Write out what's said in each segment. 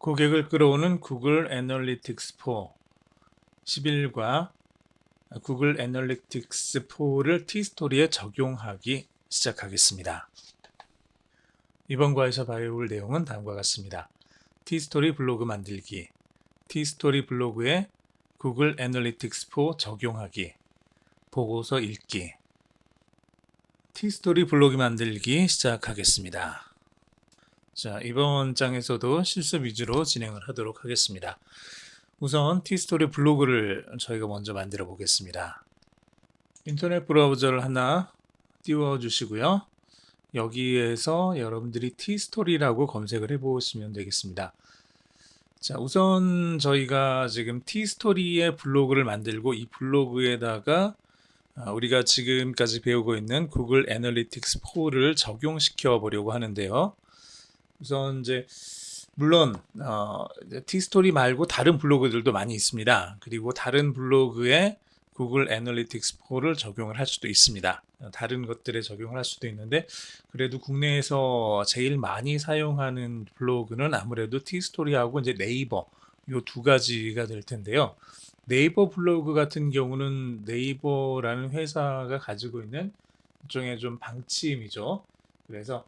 고객을 끌어오는 구글 애널리틱스 4 11과 구글 애널리틱스 4를 티스토리에 적용하기 시작하겠습니다. 이번 과에서 배울 내용은 다음과 같습니다. 티스토리 블로그 만들기, 티스토리 블로그에 구글 애널리틱스 4 적용하기, 보고서 읽기. 티스토리 블로그 만들기 시작하겠습니다. 자, 이번 장에서도 실습 위주로 진행을 하도록 하겠습니다. 우선 티스토리 블로그를 저희가 먼저 만들어 보겠습니다. 인터넷 브라우저를 하나 띄워 주시고요. 여기에서 여러분들이 티스토리라고 검색을 해 보시면 되겠습니다. 자, 우선 저희가 지금 티스토리의 블로그를 만들고 이 블로그에다가 우리가 지금까지 배우고 있는 구글 애널리틱스 4를 적용시켜 보려고 하는데요. 우선 이제 물론 티스토리 말고 다른 블로그들도 많이 있습니다. 그리고 다른 블로그에 구글 애널리틱스 4를 적용을 할 수도 있습니다. 다른 것들에 적용을 할 수도 있는데 그래도 국내에서 제일 많이 사용하는 블로그는 아무래도 티스토리하고 이제 네이버 요 두 가지가 될 텐데요. 네이버 블로그 같은 경우는 네이버라는 회사가 가지고 있는 일종의 좀 방침이죠. 그래서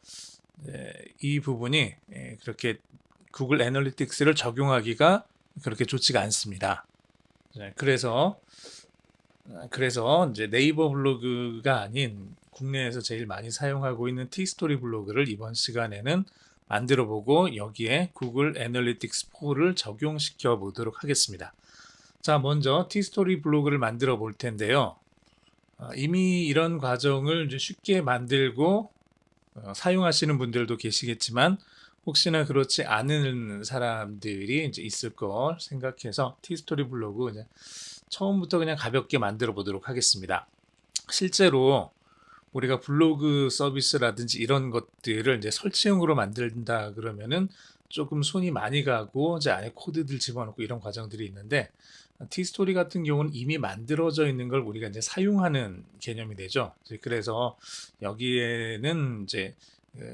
이 부분이 그렇게 구글 애널리틱스를 적용하기가 그렇게 좋지가 않습니다. 그래서 이제 네이버 블로그가 아닌 국내에서 제일 많이 사용하고 있는 티스토리 블로그를 이번 시간에는 만들어 보고 여기에 구글 애널리틱스 4를 적용시켜 보도록 하겠습니다. 자, 먼저 티스토리 블로그를 만들어 볼 텐데요. 이미 이런 과정을 이제 쉽게 만들고 사용하시는 분들도 계시겠지만 혹시나 그렇지 않은 사람들이 이제 있을 걸 생각해서 티스토리 블로그 이제 처음부터 그냥 가볍게 만들어 보도록 하겠습니다. 실제로 우리가 블로그 서비스라든지 이런 것들을 이제 설치형으로 만든다 그러면은 조금 손이 많이 가고 이제 안에 코드들 집어넣고 이런 과정들이 있는데 티스토리 같은 경우는 이미 만들어져 있는 걸 우리가 이제 사용하는 개념이 되죠. 그래서 여기에는 이제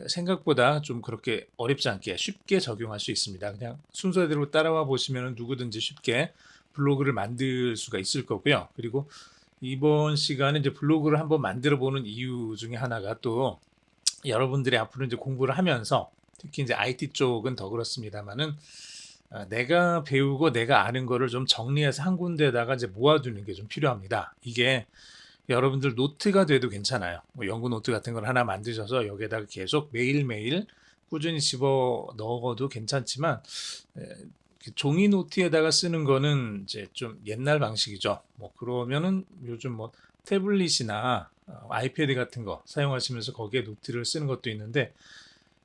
생각보다 좀 그렇게 어렵지 않게 쉽게 적용할 수 있습니다. 그냥 순서대로 따라와 보시면 누구든지 쉽게 블로그를 만들 수가 있을 거고요. 그리고 이번 시간에 이제 블로그를 한번 만들어 보는 이유 중에 하나가 또 여러분들이 앞으로 이제 공부를 하면서 특히 이제 IT 쪽은 더 그렇습니다만은 내가 배우고 내가 아는 거를 좀 정리해서 한 군데에다가 이제 모아두는 게 좀 필요합니다. 이게 여러분들 노트가 돼도 괜찮아요. 뭐 연구 노트 같은 걸 하나 만드셔서 여기에다가 계속 매일매일 꾸준히 집어 넣어도 괜찮지만 종이 노트에다가 쓰는 거는 이제 좀 옛날 방식이죠. 뭐 그러면은 요즘 뭐 태블릿이나 아이패드 같은 거 사용하시면서 거기에 노트를 쓰는 것도 있는데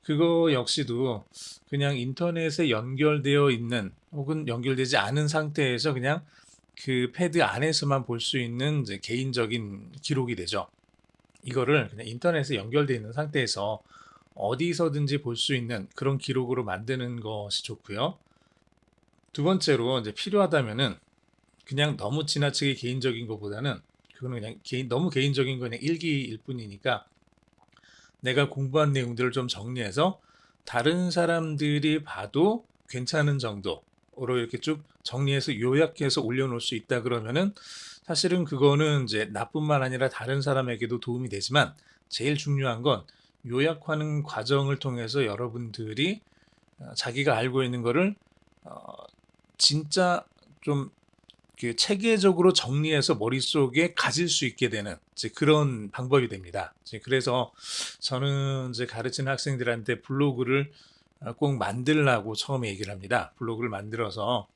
그거 역시도 그냥 인터넷에 연결되어 있는 혹은 연결되지 않은 상태에서 그냥 그 패드 안에서만 볼 수 있는 이제 개인적인 기록이 되죠. 이거를 그냥 인터넷에 연결되어 있는 상태에서 어디서든지 볼 수 있는 그런 기록으로 만드는 것이 좋고요. 두 번째로 이제 필요하다면은 그냥 너무 지나치게 개인적인 것보다는 그거는 그냥 너무 개인적인 거 그냥 일기일 뿐이니까 내가 공부한 내용들을 좀 정리해서 다른 사람들이 봐도 괜찮은 정도로 이렇게 쭉 정리해서 요약해서 올려놓을 수 있다 그러면은 사실은 그거는 이제 나뿐만 아니라 다른 사람에게도 도움이 되지만 제일 중요한 건 요약하는 과정을 통해서 여러분들이 자기가 알고 있는 거를 진짜 좀 그 체계적으로 정리해서 머릿속에 가질 수 있게 되는 이제 그런 방법이 됩니다. 이제 그래서 저는 이제 가르치는 학생들한테 블로그를 꼭 만들라고 처음에 얘기를 합니다. 블로그를 만들어서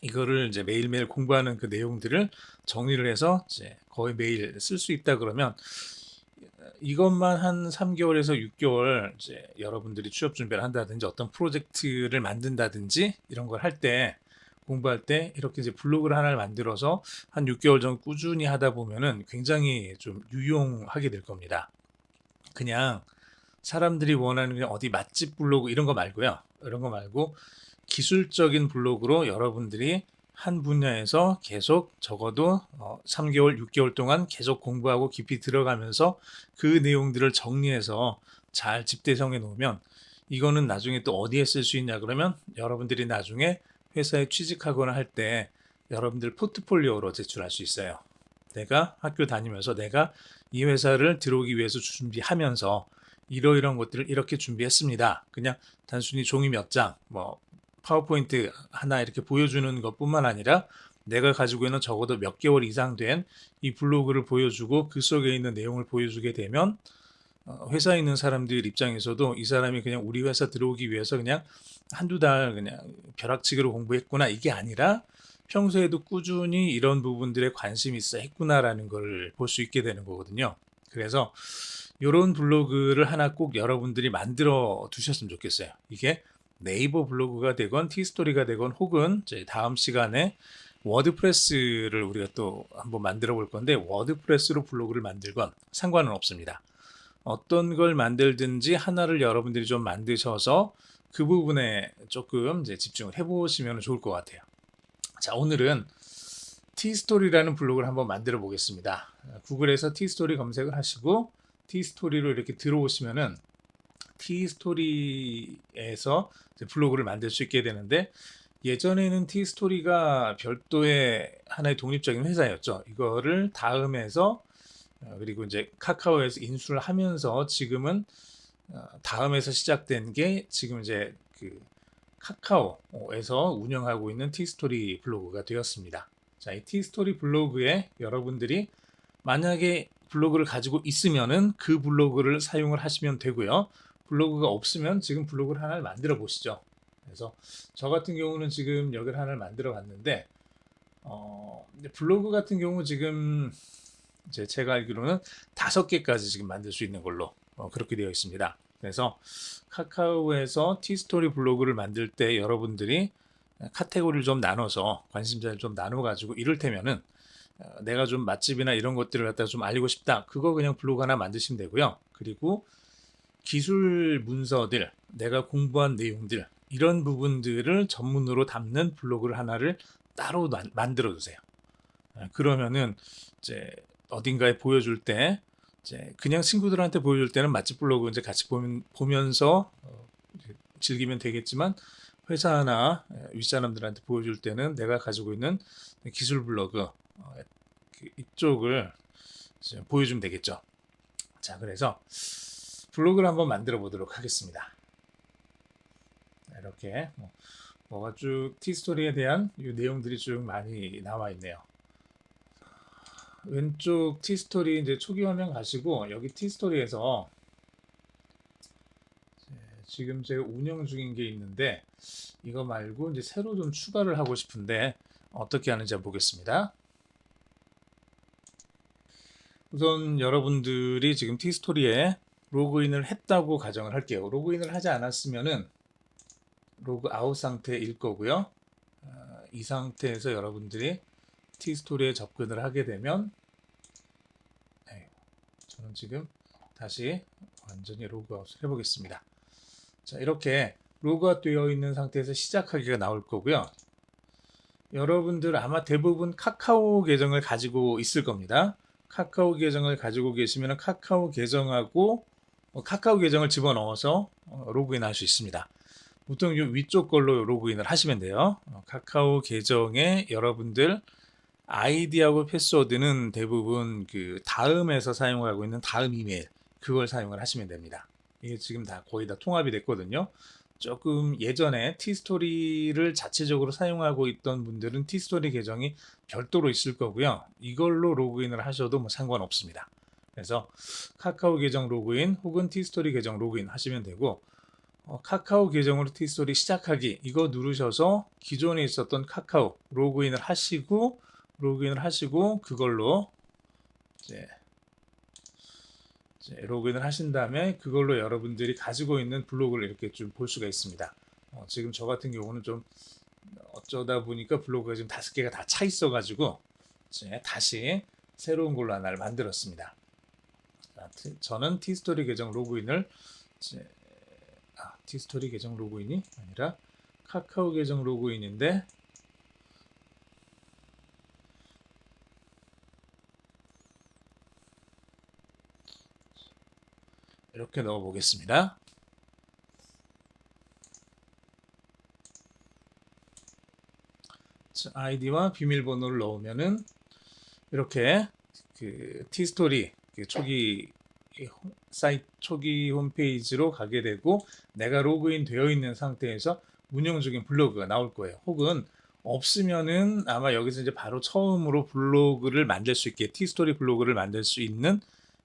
이거를 이제 매일매일 공부하는 그 내용들을 정리를 해서 이제 거의 매일 쓸 수 있다 그러면 이것만 한 3개월에서 6개월 이제 여러분들이 취업 준비를 한다든지 어떤 프로젝트를 만든다든지 이런 걸 할 때 공부할 때 이렇게 이제 블로그를 하나를 만들어서 한 6개월 정도 꾸준히 하다 보면은 굉장히 좀 유용하게 될 겁니다. 그냥 사람들이 원하는 그냥 어디 맛집 블로그 이런 거 말고요. 이런 거 말고 기술적인 블로그로 여러분들이 한 분야에서 계속 적어도 3개월, 6개월 동안 계속 공부하고 깊이 들어가면서 그 내용들을 정리해서 잘 집대성해 놓으면 이거는 나중에 또 어디에 쓸 수 있냐 그러면 여러분들이 나중에 회사에 취직하거나 할 때 여러분들 포트폴리오로 제출할 수 있어요. 내가 학교 다니면서 내가 이 회사를 들어오기 위해서 준비하면서 이러이러한 것들을 이렇게 준비했습니다. 그냥 단순히 종이 몇 장, 뭐 파워포인트 하나 이렇게 보여주는 것뿐만 아니라 내가 가지고 있는 적어도 몇 개월 이상 된 이 블로그를 보여주고 그 속에 있는 내용을 보여주게 되면 회사에 있는 사람들 입장에서도 이 사람이 그냥 우리 회사 들어오기 위해서 그냥 한두 달 그냥 벼락치기로 공부했구나 이게 아니라 평소에도 꾸준히 이런 부분들에 관심이 있어 했구나라는 걸 볼 수 있게 되는 거거든요. 그래서 이런 블로그를 하나 꼭 여러분들이 만들어 두셨으면 좋겠어요. 이게 네이버 블로그가 되건 티스토리가 되건 혹은 이제 다음 시간에 워드프레스를 우리가 또 한번 만들어 볼 건데 워드프레스로 블로그를 만들건 상관은 없습니다. 어떤 걸 만들든지 하나를 여러분들이 좀 만드셔서 그 부분에 조금 이제 집중을 해보시면 좋을 것 같아요. 자, 오늘은 티스토리라는 블로그를 한번 만들어 보겠습니다. 구글에서 티스토리 검색을 하시고 티스토리로 이렇게 들어오시면은 티스토리에서 블로그를 만들 수 있게 되는데 예전에는 티스토리가 별도의 하나의 독립적인 회사였죠. 이거를 다음에서 그리고 이제 카카오에서 인수를 하면서 지금은 다음에서 시작된 게 지금 이제 그 카카오에서 운영하고 있는 티스토리 블로그가 되었습니다. 자, 이 티스토리 블로그에 여러분들이 만약에 블로그를 가지고 있으면은 그 블로그를 사용을 하시면 되고요. 블로그가 없으면 지금 블로그를 하나를 만들어 보시죠. 그래서 저 같은 경우는 지금 여기를 하나를 만들어 봤는데 블로그 같은 경우 지금 이제 제가 알기로는 5개까지 지금 만들 수 있는 걸로 그렇게 되어 있습니다. 그래서 카카오에서 티스토리 블로그를 만들 때 여러분들이 카테고리를 좀 나눠서 관심사를 좀 나눠 가지고 이를테면은 내가 좀 맛집이나 이런 것들을 갖다가 좀 알리고 싶다. 그거 그냥 블로그 하나 만드시면 되고요. 그리고 기술 문서들, 내가 공부한 내용들 이런 부분들을 전문으로 담는 블로그를 하나를 따로 만들어 두세요. 그러면은 이제 어딘가에 보여줄 때 이제 그냥 친구들한테 보여줄 때는 맛집 블로그 이제 같이 보면서 즐기면 되겠지만 회사나 윗사람들한테 보여줄 때는 내가 가지고 있는 기술 블로그 이쪽을 보여주면 되겠죠. 자, 그래서 블로그를 한번 만들어 보도록 하겠습니다. 이렇게 뭐가 쭉 티스토리에 대한 이 내용들이 쭉 많이 나와 있네요. 왼쪽 티스토리 이제 초기 화면 가시고 여기 티스토리에서 지금 제가 운영 중인 게 있는데 이거 말고 이제 새로 좀 추가를 하고 싶은데 어떻게 하는지 한번 보겠습니다. 우선 여러분들이 지금 티스토리에 로그인을 했다고 가정을 할게요. 로그인을 하지 않았으면은 로그아웃 상태일 거고요. 이 상태에서 여러분들이 티스토리에 접근을 하게 되면 저는 지금 다시 완전히 로그아웃을 해보겠습니다. 자, 이렇게 로그아웃 되어 있는 상태에서 시작하기가 나올 거고요. 여러분들 아마 대부분 카카오 계정을 가지고 있을 겁니다. 카카오 계정을 가지고 계시면 카카오 계정하고 카카오 계정을 집어넣어서 로그인 할 수 있습니다. 보통 이 위쪽 걸로 로그인을 하시면 돼요. 카카오 계정에 여러분들 아이디하고 패스워드는 대부분 그 다음에서 사용하고 있는 다음 이메일 그걸 사용을 하시면 됩니다. 이게 지금 다 거의 다 통합이 됐거든요. 조금 예전에 티스토리를 자체적으로 사용하고 있던 분들은 티스토리 계정이 별도로 있을 거고요. 이걸로 로그인을 하셔도 뭐 상관없습니다. 그래서 카카오 계정 로그인 혹은 티스토리 계정 로그인 하시면 되고 카카오 계정으로 티스토리 시작하기 이거 누르셔서 기존에 있었던 카카오 로그인을 하시고 그걸로 이제 로그인을 하신 다음에 그걸로 여러분들이 가지고 있는 블로그를 이렇게 좀 볼 수가 있습니다. 지금 저 같은 경우는 좀 어쩌다 보니까 블로그가 지금 5개가 다 차 있어 가지고 다시 새로운 걸로 하나를 만들었습니다. 저는 티스토리 계정 로그인을 티스토리 계정 로그인이 아니라 카카오 계정 로그인인데 이렇게 넣어 보겠습니다. 아이디와 비밀번호를 넣으면은 이렇게 그 티스토리 초기 사이트 초기 홈페이지로 가게 되고 내가 로그인 되어 있는 상태에서 운영 중인 블로그가 나올 거예요. 혹은 없으면은 아마 여기서 이제 바로 처음으로 블로그를 만들 수 있게 티스토리 블로그를 만들 수 있는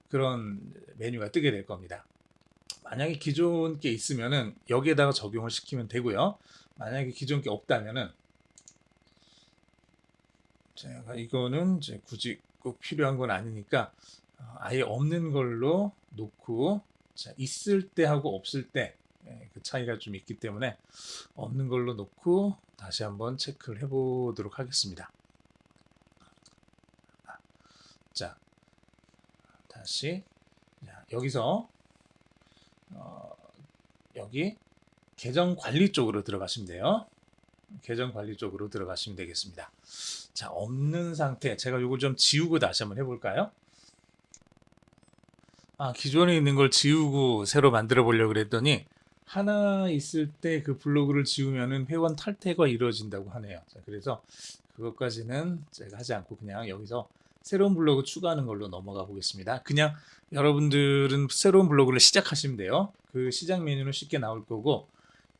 그런 메뉴가 뜨게 될 겁니다. 만약에 기존 게 있으면은 여기에다가 적용을 시키면 되고요. 만약에 기존 게 없다면은 제가 이거는 이제 굳이 꼭 필요한 건 아니니까 아예 없는 걸로 놓고 자, 있을 때 하고 없을 때 그 차이가 좀 있기 때문에 없는 걸로 놓고 다시 한번 체크를 해보도록 하겠습니다. 자, 다시 자, 여기서 여기 계정 관리 쪽으로 들어가시면 돼요. 계정 관리 쪽으로 들어가시면 되겠습니다. 자, 없는 상태. 제가 이걸 좀 지우고 다시 한번 해볼까요? 기존에 있는 걸 지우고 새로 만들어 보려고 그랬더니 하나 있을 때 그 블로그를 지우면은 회원 탈퇴가 이루어진다고 하네요. 자, 그래서 그것까지는 제가 하지 않고 그냥 여기서 새로운 블로그 추가하는 걸로 넘어가 보겠습니다. 그냥 여러분들은 새로운 블로그를 시작하시면 돼요. 그 시작 메뉴는 쉽게 나올 거고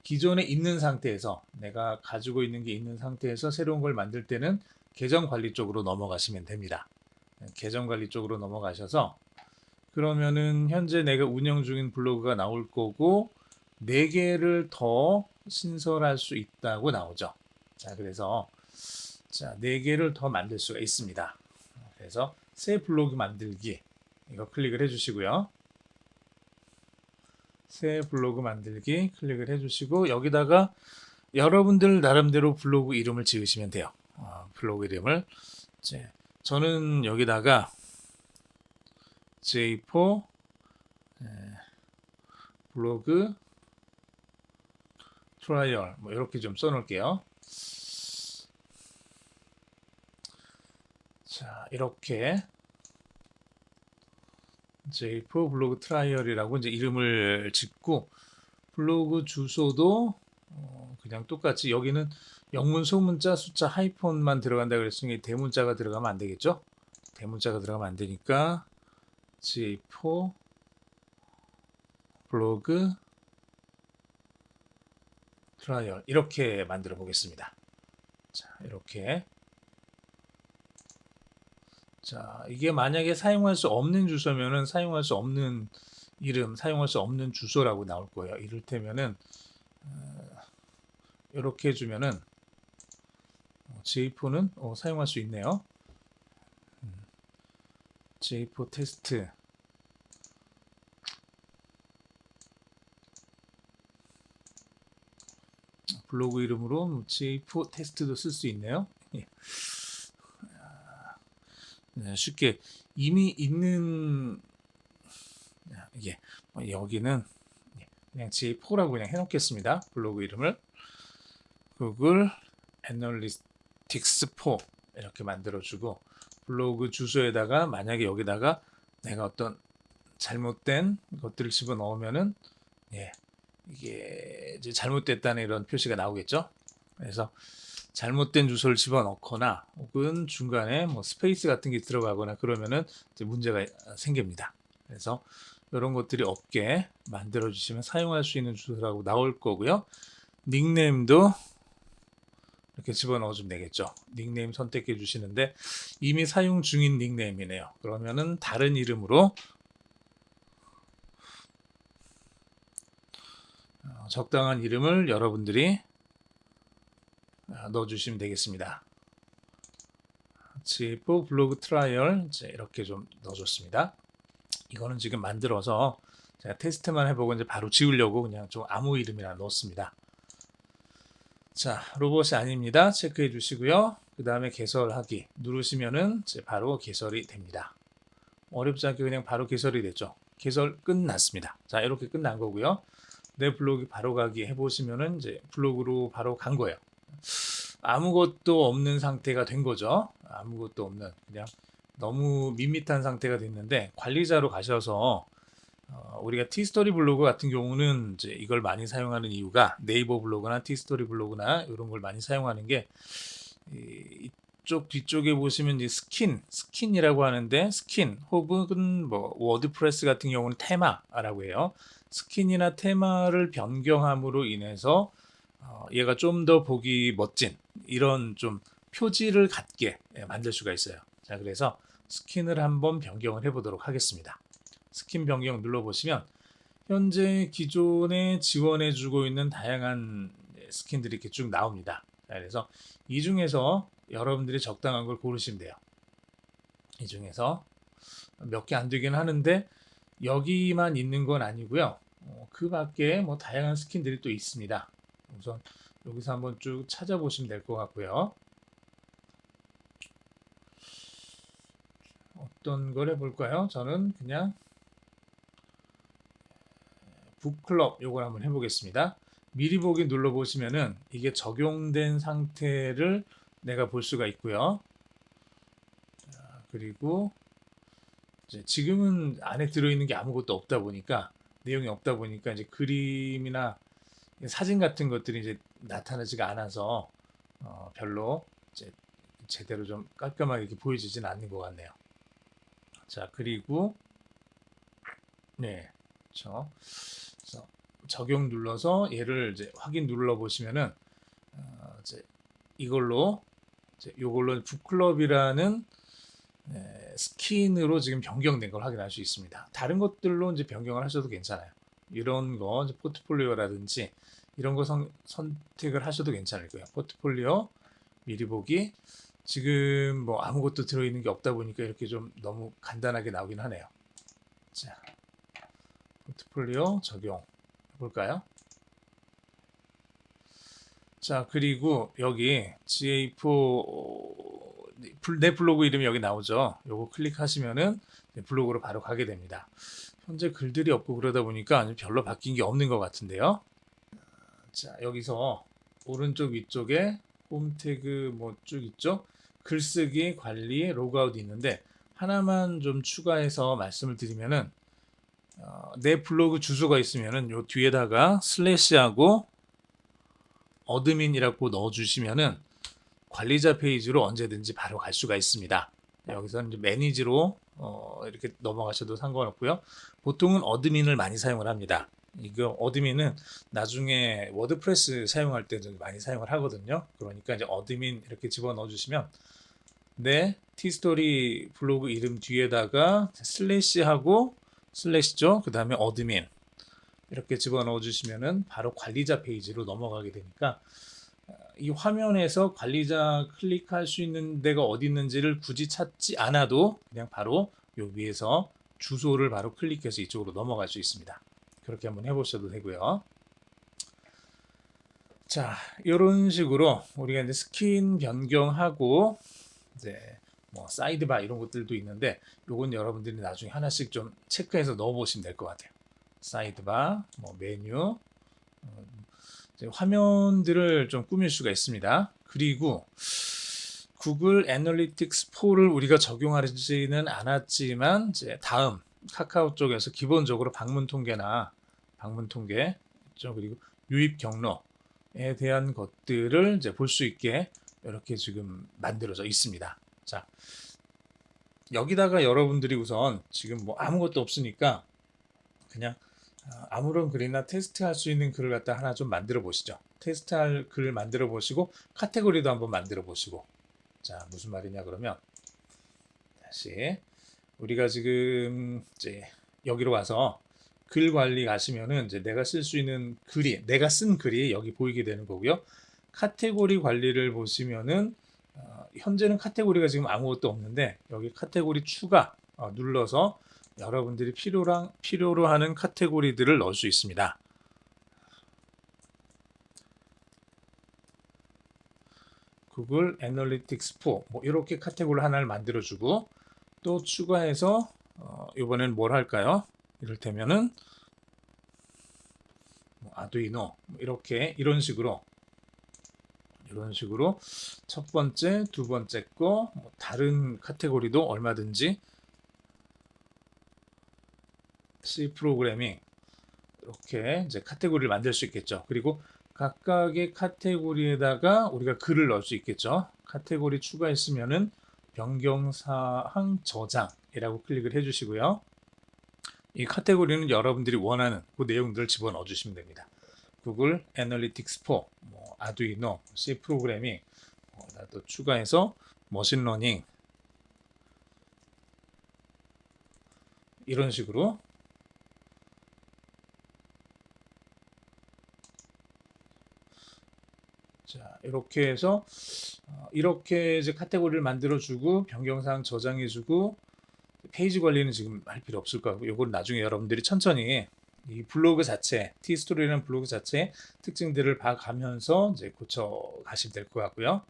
기존에 있는 상태에서 내가 가지고 있는 게 있는 상태에서 새로운 걸 만들 때는 계정 관리 쪽으로 넘어가시면 됩니다. 계정 관리 쪽으로 넘어가셔서 그러면은 현재 내가 운영 중인 블로그가 나올 거고 4개를 더 신설할 수 있다고 나오죠. 자, 그래서 자, 4개를 더 만들 수가 있습니다. 그래서 새 블로그 만들기 이거 클릭을 해 주시고요. 새 블로그 만들기 클릭을 해 주시고 여기다가 여러분들 나름대로 블로그 이름을 지으시면 돼요. 블로그 이름을 저는 여기다가 J4 블로그 트라이얼 뭐 이렇게 좀 써놓을게요. 자, 이렇게 J4 블로그 트라이얼이라고 이제 이름을 짓고 블로그 주소도 그냥 똑같이 여기는 영문, 소문자, 숫자, 하이폰만 들어간다 그랬으니 대문자가 들어가면 안 되겠죠? 대문자가 들어가면 안 되니까 J4 블로그 트라이얼 이렇게 만들어 보겠습니다. 자, 이렇게 자, 이게 만약에 사용할 수 없는 주소면은 사용할 수 없는 이름, 사용할 수 없는 주소라고 나올 거예요. 이를테면은 이렇게 해주면은 J4는 사용할 수 있네요. J4 테스트 블로그 이름으로 J4 테스트도 쓸 수 있네요. 쉽게 이미 있는 이게 여기는 그냥 J4라고 그냥 해놓겠습니다. 블로그 이름을 구글 애널리틱스 4 이렇게 만들어주고 블로그 주소에다가 만약에 여기다가 내가 어떤 잘못된 것들을 집어넣으면은 이게 이제 잘못됐다는 이런 표시가 나오겠죠. 그래서 잘못된 주소를 집어넣거나 혹은 중간에 뭐 스페이스 같은 게 들어가거나 그러면은 이제 문제가 생깁니다. 그래서 이런 것들이 없게 만들어 주시면 사용할 수 있는 주소라고 나올 거고요. 닉네임도 이렇게 집어넣어 주면 되겠죠. 닉네임 선택해 주시는데 이미 사용 중인 닉네임이네요. 그러면은 다른 이름으로 적당한 이름을 여러분들이 넣어주시면 되겠습니다. J4 블로그 트라이얼 이렇게 좀 넣어줬습니다. 이거는 지금 만들어서 제가 테스트만 해보고 이제 바로 지우려고 그냥 좀 아무 이름이나 넣었습니다. 자, 로봇이 아닙니다. 체크해 주시고요. 그 다음에 개설하기 누르시면은 바로 개설이 됩니다. 어렵지 않게 그냥 바로 개설이 됐죠. 개설 끝났습니다. 자, 이렇게 끝난 거고요. 내 블로그 바로 가기 해보시면은 이제 블로그로 바로 간 거예요. 아무것도 없는 상태가 된 거죠. 아무것도 없는 그냥 너무 밋밋한 상태가 됐는데 관리자로 가셔서 우리가 티스토리 블로그 같은 경우는 이제 이걸 많이 사용하는 이유가 네이버 블로그나 티스토리 블로그나 이런 걸 많이 사용하는 게 이쪽 뒤쪽에 보시면 이제 스킨이라고 하는데 스킨 혹은 뭐 워드프레스 같은 경우는 테마라고 해요. 스킨이나 테마를 변경함으로 인해서 얘가 좀 더 보기 멋진 이런 좀 표지를 갖게 만들 수가 있어요. 자, 그래서 스킨을 한번 변경을 해보도록 하겠습니다. 스킨 변경 눌러보시면 현재 기존에 지원해주고 있는 다양한 스킨들이 이렇게 쭉 나옵니다. 자, 그래서 이 중에서 여러분들이 적당한 걸 고르시면 돼요. 이 중에서 몇 개 안 되긴 하는데 여기만 있는 건 아니고요. 그 밖에 뭐 다양한 스킨들이 또 있습니다. 우선 여기서 한번 쭉 찾아보시면 될 것 같고요. 어떤 걸 해볼까요? 저는 그냥 북클럽 요걸 한번 해보겠습니다. 미리 보기 눌러보시면은 이게 적용된 상태를 내가 볼 수가 있고요. 자, 그리고 이제 지금은 안에 들어있는 게 아무것도 없다 보니까 내용이 없다 보니까 이제 그림이나 사진 같은 것들이 이제 나타나지가 않아서 별로 이제 제대로 좀 깔끔하게 이렇게 보여지진 않는 것 같네요. 자, 그리고 네, 그렇죠. 그래서 적용 눌러서 얘를 이제 확인 눌러 보시면은 이제 이걸로 요걸로 북클럽이라는 스킨으로 지금 변경된 걸 확인할 수 있습니다. 다른 것들로 이제 변경을 하셔도 괜찮아요. 이런 거 이제 포트폴리오라든지 이런 거 선택을 하셔도 괜찮을 거예요. 포트폴리오 미리 보기 지금 뭐 아무것도 들어있는 게 없다 보니까 이렇게 좀 너무 간단하게 나오긴 하네요. 자, 포트폴리오 적용 볼까요? 자, 그리고 여기 GA4 내 블로그 이름이 여기 나오죠. 요거 클릭하시면은 블로그로 바로 가게 됩니다. 현재 글들이 없고 그러다 보니까 별로 바뀐 게 없는 것 같은데요. 자, 여기서 오른쪽 위쪽에 홈 태그 뭐 쭉 있죠. 글쓰기, 관리, 로그아웃 있는데 하나만 좀 추가해서 말씀을 드리면은 내 블로그 주소가 있으면은 요 뒤에다가 슬래시하고 어드민이라고 넣어주시면은 관리자 페이지로 언제든지 바로 갈 수가 있습니다. 여기서 이제 매니지로 이렇게 넘어가셔도 상관없고요. 보통은 어드민을 많이 사용을 합니다. 이거 어드민은 나중에 워드프레스 사용할 때도 많이 사용을 하거든요. 그러니까 이제 어드민 이렇게 집어넣어 주시면 내 티스토리 블로그 이름 뒤에다가 슬래시하고 슬래시죠. 그 다음에 어드민 이렇게 집어넣어 주시면은 바로 관리자 페이지로 넘어가게 되니까 이 화면에서 관리자 클릭할 수 있는 데가 어디 있는지를 굳이 찾지 않아도 그냥 바로 요 위에서 주소를 바로 클릭해서 이쪽으로 넘어갈 수 있습니다. 그렇게 한번 해보셔도 되고요. 자, 이런 식으로 우리가 이제 스킨 변경하고 이제 뭐 사이드바 이런 것들도 있는데 요건 여러분들이 나중에 하나씩 좀 체크해서 넣어보시면 될 것 같아요. 사이드바, 뭐 메뉴, 화면들을 좀 꾸밀 수가 있습니다. 그리고 구글 애널리틱스 4를 우리가 적용하지는 않았지만 이제 다음 카카오 쪽에서 기본적으로 방문 통계나 방문 통계 그리고 유입 경로에 대한 것들을 이제 볼 수 있게 이렇게 지금 만들어져 있습니다. 자, 여기다가 여러분들이 우선 지금 뭐 아무것도 없으니까 그냥 아무런 글이나 테스트할 수 있는 글을 갖다 하나 좀 만들어 보시죠. 테스트할 글을 만들어 보시고 카테고리도 한번 만들어 보시고. 자, 무슨 말이냐 그러면 다시 우리가 지금 이제 여기로 와서 글 관리 가시면은 이제 내가 쓸 수 있는 글이 내가 쓴 글이 여기 보이게 되는 거고요. 카테고리 관리를 보시면은 현재는 카테고리가 지금 아무것도 없는데 여기 카테고리 추가 눌러서 여러분들이 필요로 하는 카테고리들을 넣을 수 있습니다. 구글 애널리틱스 4 뭐 이렇게 카테고리 하나를 만들어주고 또 추가해서 이번엔 뭘 할까요? 이를테면은 뭐 아두이노 이렇게 이런 식으로 첫 번째, 두 번째 거 다른 카테고리도 얼마든지 C 프로그래밍 이렇게 이제 카테고리를 만들 수 있겠죠. 그리고 각각의 카테고리에다가 우리가 글을 넣을 수 있겠죠. 카테고리 추가했으면은 변경사항 저장이라고 클릭을 해주시고요. 이 카테고리는 여러분들이 원하는 그 내용들을 집어넣어 주시면 됩니다. 구글 애널리틱스 4, 뭐 아두이노, C 프로그래밍, 또 추가해서 머신러닝 이런 식으로 자 이렇게 해서 이렇게 이제 카테고리를 만들어주고 변경사항 저장해주고 페이지 관리는 지금 할 필요 없을 거고 요거는 나중에 여러분들이 천천히 이 블로그 자체 T스토리라는 블로그 자체 특징들을 봐가면서 이제 고쳐 가시면 될 것 같고요.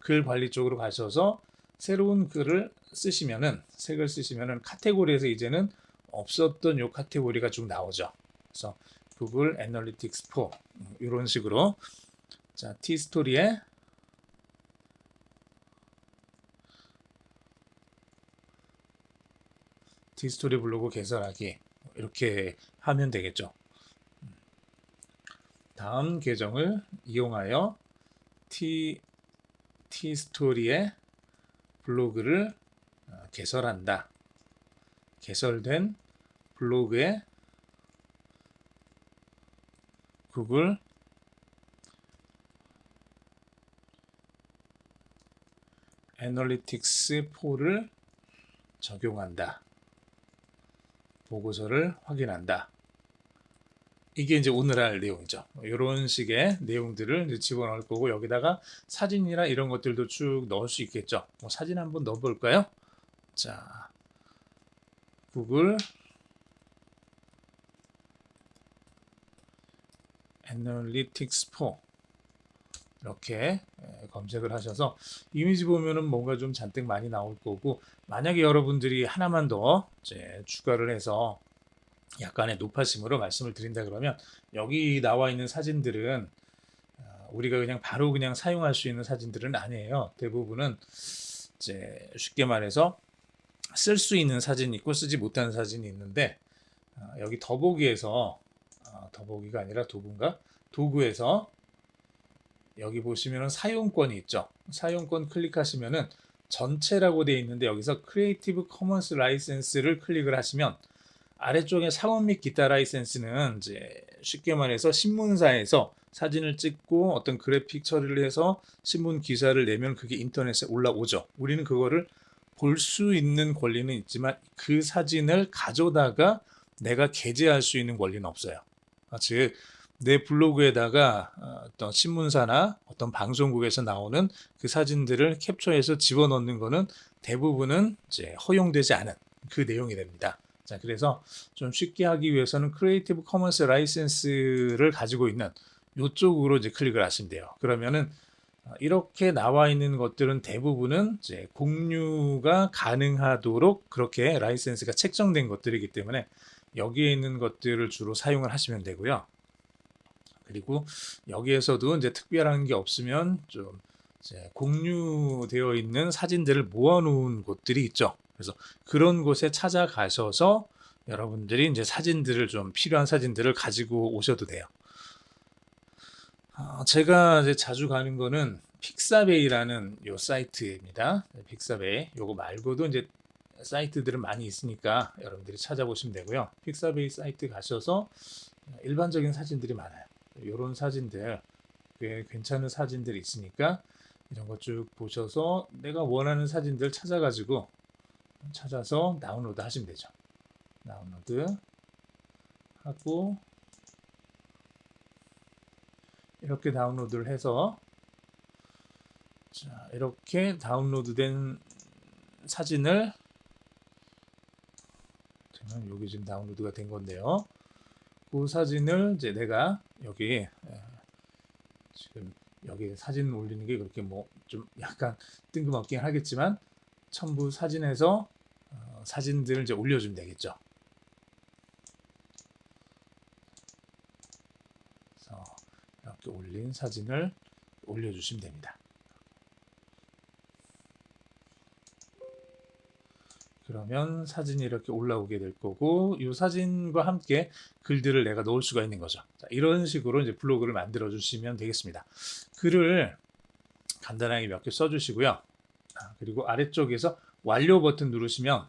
글 관리 쪽으로 가셔서 새로운 글을 쓰시면은 새 글 쓰시면은 카테고리에서 이제는 없었던 요 카테고리가 쭉 나오죠. 그래서 구글 애널리틱스 4 이런 식으로 자 T스토리에 T스토리 블로그 개설하기 이렇게 하면 되겠죠. 다음 계정을 이용하여 T스토리의 블로그를 개설한다. 개설된 블로그에 구글 애널리틱스 4를 적용한다. 보고서를 확인한다. 이게 이제 오늘 할 내용이죠. 이런 식의 내용들을 이제 집어넣을 거고 여기다가 사진이나 이런 것들도 쭉 넣을 수 있겠죠. 사진 한번 넣어볼까요? 자, 구글 애널리틱스 4 이렇게 검색을 하셔서 이미지 보면은 뭔가 좀 잔뜩 많이 나올 거고 만약에 여러분들이 하나만 더 이제 추가를 해서 약간의 높아심으로 말씀을 드린다 그러면 여기 나와 있는 사진들은 우리가 그냥 바로 그냥 사용할 수 있는 사진들은 아니에요. 대부분은 이제 쉽게 말해서 쓸 수 있는 사진이 있고 쓰지 못하는 사진이 있는데 여기 더보기에서 더보기가 아니라 도구인가? 도구에서 여기 보시면은 사용권이 있죠. 사용권 클릭하시면은 전체라고 되어 있는데 여기서 크리에이티브 커먼스 라이센스를 클릭을 하시면 아래쪽에 상업 및 기타 라이센스는 이제 쉽게 말해서 신문사에서 사진을 찍고 어떤 그래픽 처리를 해서 신문 기사를 내면 그게 인터넷에 올라오죠. 우리는 그거를 볼 수 있는 권리는 있지만 그 사진을 가져다가 내가 게재할 수 있는 권리는 없어요. 즉 내 블로그에다가 어떤 신문사나 어떤 방송국에서 나오는 그 사진들을 캡처해서 집어넣는 거는 대부분은 이제 허용되지 않은 그 내용이 됩니다. 자, 그래서 좀 쉽게 하기 위해서는 크리에이티브 커먼스 라이센스를 가지고 있는 이쪽으로 이제 클릭을 하시면 돼요. 그러면은 이렇게 나와 있는 것들은 대부분은 이제 공유가 가능하도록 그렇게 라이센스가 책정된 것들이기 때문에 여기에 있는 것들을 주로 사용을 하시면 되고요. 그리고 여기에서도 이제 특별한 게 없으면 좀 이제 공유되어 있는 사진들을 모아놓은 곳들이 있죠. 그래서 그런 곳에 찾아가셔서 여러분들이 이제 사진들을 좀 필요한 사진들을 가지고 오셔도 돼요. 제가 이제 자주 가는 거는 픽사베이라는 요 사이트입니다. 픽사베이 요거 말고도 이제 사이트들은 많이 있으니까 여러분들이 찾아보시면 되고요. 픽사베이 사이트 가셔서 일반적인 사진들이 많아요. 이런 사진들 꽤 괜찮은 사진들이 있으니까 이런 거 쭉 보셔서 내가 원하는 사진들 찾아가지고 찾아서 다운로드 하시면 되죠. 다운로드 하고 이렇게 다운로드를 해서 자, 이렇게 다운로드된 사진을 여기 지금 다운로드가 된 건데요. 그 사진을 이제 내가 여기 지금 여기 사진 올리는 게 그렇게 뭐 좀 약간 뜬금없긴 하겠지만 첨부 사진에서 사진들을 이제 올려주면 되겠죠. 그래서 이렇게 올린 사진을 올려주시면 됩니다. 그러면 사진이 이렇게 올라오게 될 거고 이 사진과 함께 글들을 내가 넣을 수가 있는 거죠. 자, 이런 식으로 이제 블로그를 만들어 주시면 되겠습니다. 글을 간단하게 몇 개 써주시고요. 그리고 아래쪽에서 완료 버튼 누르시면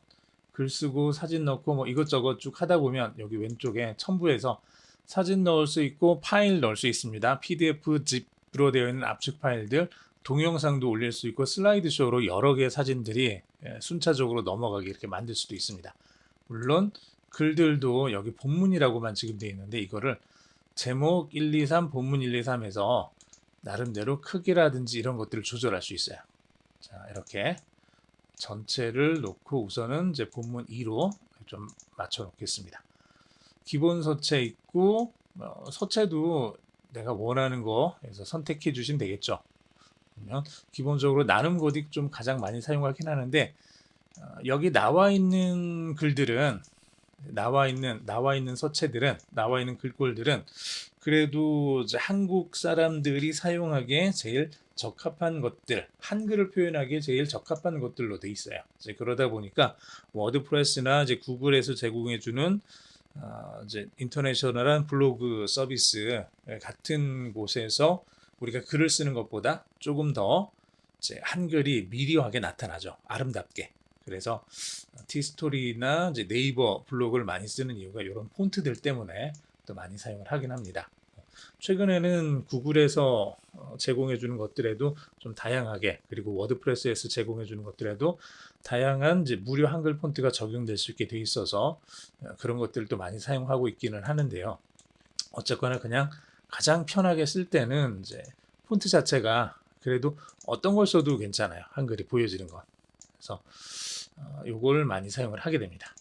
글 쓰고 사진 넣고 뭐 이것저것 쭉 하다 보면 여기 왼쪽에 첨부해서 사진 넣을 수 있고 파일 넣을 수 있습니다. PDF zip으로 되어 있는 압축 파일들, 동영상도 올릴 수 있고 슬라이드쇼로 여러 개의 사진들이 순차적으로 넘어가게 이렇게 만들 수도 있습니다. 물론 글들도 여기 본문이라고만 지금 되어 있는데 이거를 제목 1, 2, 3, 본문 1, 2, 3에서 나름대로 크기라든지 이런 것들을 조절할 수 있어요. 자, 이렇게 전체를 놓고 우선은 이제 본문 2로 좀 맞춰 놓겠습니다. 기본 서체 있고 서체도 내가 원하는 거에서 선택해 주시면 되겠죠. 그러면 기본적으로 나눔 고딕 좀 가장 많이 사용하긴 하는데 여기 나와 있는 글들은 나와 있는 서체들은 나와 있는 글꼴들은 그래도 이제 한국 사람들이 사용하기에 제일 적합한 것들, 한글을 표현하기에 제일 적합한 것들로 돼 있어요. 이제 그러다 보니까 워드프레스나 이제 구글에서 제공해주는 이제 인터내셔널한 블로그 서비스 같은 곳에서 우리가 글을 쓰는 것보다 조금 더 이제 한글이 미려하게 나타나죠. 아름답게. 그래서 티스토리나 이제 네이버 블로그를 많이 쓰는 이유가 이런 폰트들 때문에 또 많이 사용을 하긴 합니다. 최근에는 구글에서 제공해 주는 것들에도 좀 다양하게, 그리고 워드프레스에서 제공해 주는 것들에도 다양한 이제 무료 한글 폰트가 적용될 수 있게 돼 있어서 그런 것들도 많이 사용하고 있기는 하는데요. 어쨌거나 그냥 가장 편하게 쓸 때는 이제 폰트 자체가 그래도 어떤 걸 써도 괜찮아요. 한글이 보여지는 건. 그래서 요걸 많이 사용을 하게 됩니다.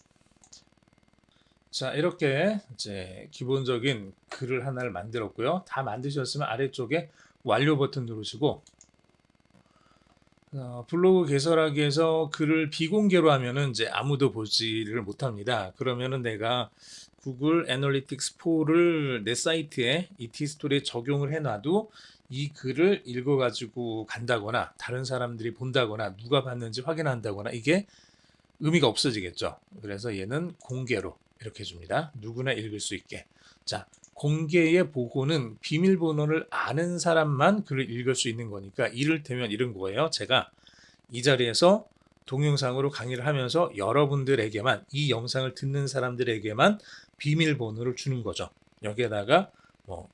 자, 이렇게 이제 기본적인 글을 하나를 만들었고요. 다 만드셨으면 아래쪽에 완료 버튼 누르시고 블로그 개설하기에서 글을 비공개로 하면은 이제 아무도 보지를 못합니다. 그러면은 내가 구글 애널리틱스 4를 내 사이트에 이 티스토리에 적용을 해놔도 이 글을 읽어가지고 간다거나 다른 사람들이 본다거나 누가 봤는지 확인한다거나 이게 의미가 없어지겠죠. 그래서 얘는 공개로 이렇게 해줍니다. 누구나 읽을 수 있게. 자, 공개의 보고는 비밀번호를 아는 사람만 글을 읽을 수 있는 거니까 이를테면 이런 거예요. 제가 이 자리에서 동영상으로 강의를 하면서 여러분들에게만, 이 영상을 듣는 사람들에게만 비밀번호를 주는 거죠. 여기에다가 뭐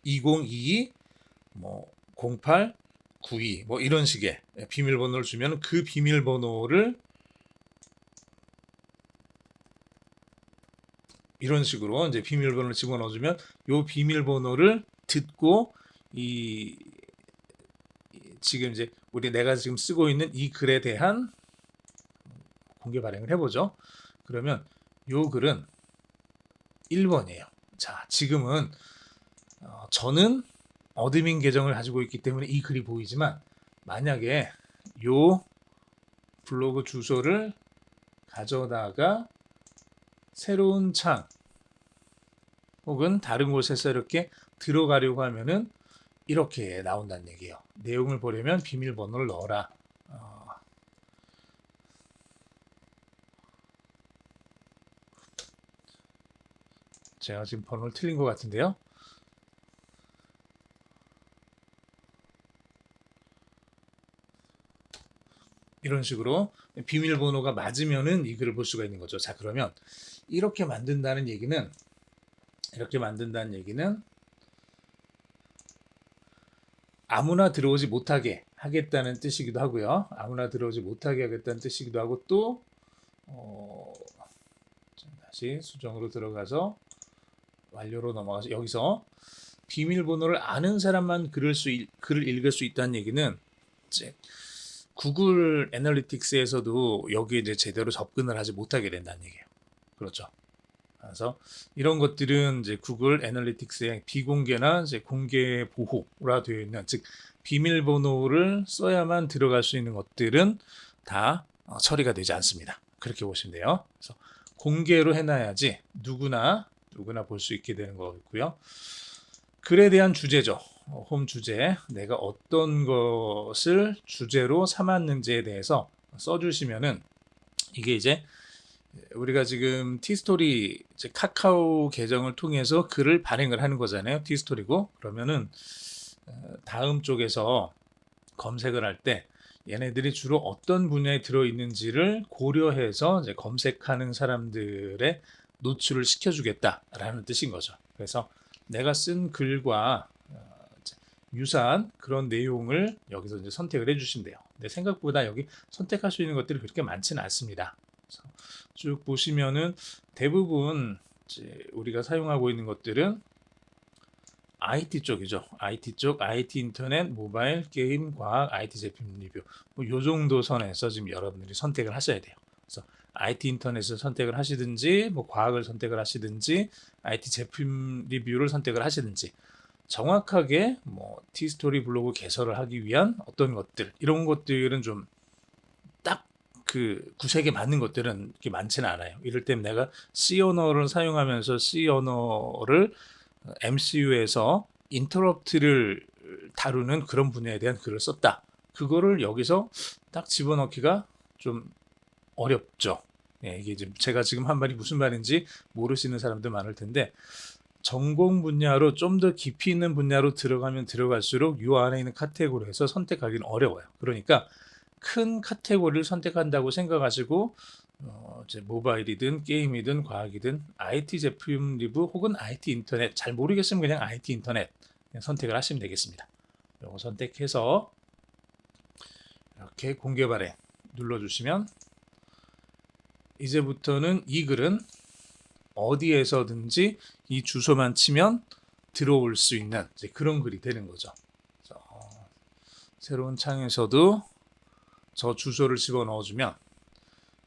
2022 뭐 0892 뭐 이런 식의 비밀번호를 주면 그 비밀번호를 이런 식으로 이제 비밀번호를 집어넣어주면 요 비밀번호를 듣고 지금 이제 내가 지금 쓰고 있는 이 글에 대한 공개 발행을 해보죠. 그러면 요 글은 1번이에요. 자, 지금은 저는 어드민 계정을 가지고 있기 때문에 이 글이 보이지만 만약에 요 블로그 주소를 가져다가 새로운 창 혹은 다른 곳에서 이렇게 들어가려고 하면은 이렇게 나온다는 얘기예요. 내용을 보려면 비밀번호를 넣어라. 제가 지금 번호를 틀린 것 같은데요. 이런 식으로 비밀번호가 맞으면은 이 글을 볼 수가 있는 거죠. 자, 그러면 이렇게 만든다는 얘기는 아무나 들어오지 못하게 하겠다는 뜻이기도 하고요. 아무나 들어오지 못하게 하겠다는 뜻이기도 하고 또 다시 수정으로 들어가서 완료로 넘어가서 여기서 비밀번호를 아는 사람만 글을 읽을 수 있다는 얘기는 이제 구글 애널리틱스에서도 여기에 이제 제대로 접근을 하지 못하게 된다는 얘기예요. 그렇죠. 그래서 이런 것들은 이제 구글 애널리틱스의 비공개나 이제 공개 보호라 되어 있는, 즉 비밀번호를 써야만 들어갈 수 있는 것들은 다 처리가 되지 않습니다. 그렇게 보시면 돼요. 그래서 공개로 해놔야지 누구나 볼 수 있게 되는 거고요. 글에 대한 주제죠. 홈 주제, 내가 어떤 것을 주제로 삼았는지에 대해서 써주시면은 이게 이제 우리가 지금 티스토리 이제 카카오 계정을 통해서 글을 발행을 하는 거잖아요. 티스토리고 그러면은 다음 쪽에서 검색을 할 때 얘네들이 주로 어떤 분야에 들어있는지를 고려해서 이제 검색하는 사람들의 노출을 시켜주겠다라는 뜻인 거죠. 그래서 내가 쓴 글과 이제 유사한 그런 내용을 여기서 이제 선택을 해주시면 돼요. 근데 생각보다 여기 선택할 수 있는 것들이 그렇게 많지는 않습니다. 그래서 쭉 보시면은 대부분 이제 우리가 사용하고 있는 것들은 IT 쪽이죠. IT 쪽, IT 인터넷, 모바일, 게임, 과학, IT 제품 리뷰. 요 정도 선에서 지금 여러분들이 선택을 하셔야 돼요. 그래서 IT 인터넷을 선택을 하시든지, 뭐 과학을 선택을 하시든지, IT 제품 리뷰를 선택을 하시든지, 정확하게 뭐 티스토리 블로그 개설을 하기 위한 어떤 것들, 이런 것들은 좀 딱 그 구색에 맞는 것들은 이렇게 많지는 않아요. 이럴 때면 내가 C 언어를 사용하면서 C 언어를 MCU에서 인터럽트를 다루는 그런 분야에 대한 글을 썼다. 그거를 여기서 딱 집어넣기가 좀 어렵죠. 예, 이게 제가 지금 한 말이 무슨 말인지 모르시는 사람도 많을 텐데 전공 분야로 좀 더 깊이 있는 분야로 들어가면 들어갈수록 이 안에 있는 카테고리에서 선택하기는 어려워요. 그러니까 큰 카테고리를 선택한다고 생각하시고 이제 모바일이든 게임이든 과학이든 IT 제품 리뷰 혹은 IT 인터넷 잘 모르겠으면 그냥 IT 인터넷 그냥 선택을 하시면 되겠습니다. 이거 선택해서 이렇게 공개 발행 눌러주시면 이제부터는 이 글은 어디에서든지 이 주소만 치면 들어올 수 있는 이제 그런 글이 되는 거죠. 그래서 새로운 창에서도 저 주소를 집어넣어주면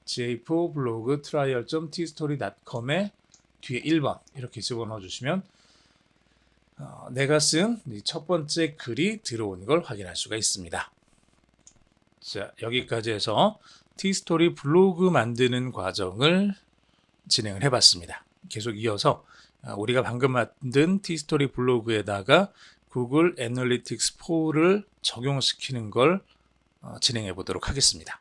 j4 블로그 trial.tstory.com에 뒤에 1번 이렇게 집어넣어주시면 내가 쓴 첫 번째 글이 들어온 걸 확인할 수가 있습니다. 자, 여기까지 해서 티스토리 블로그 만드는 과정을 진행을 해봤습니다. 계속 이어서 우리가 방금 만든 티스토리 블로그에다가 구글 애널리틱스 4를 적용시키는 걸 진행해 보도록 하겠습니다.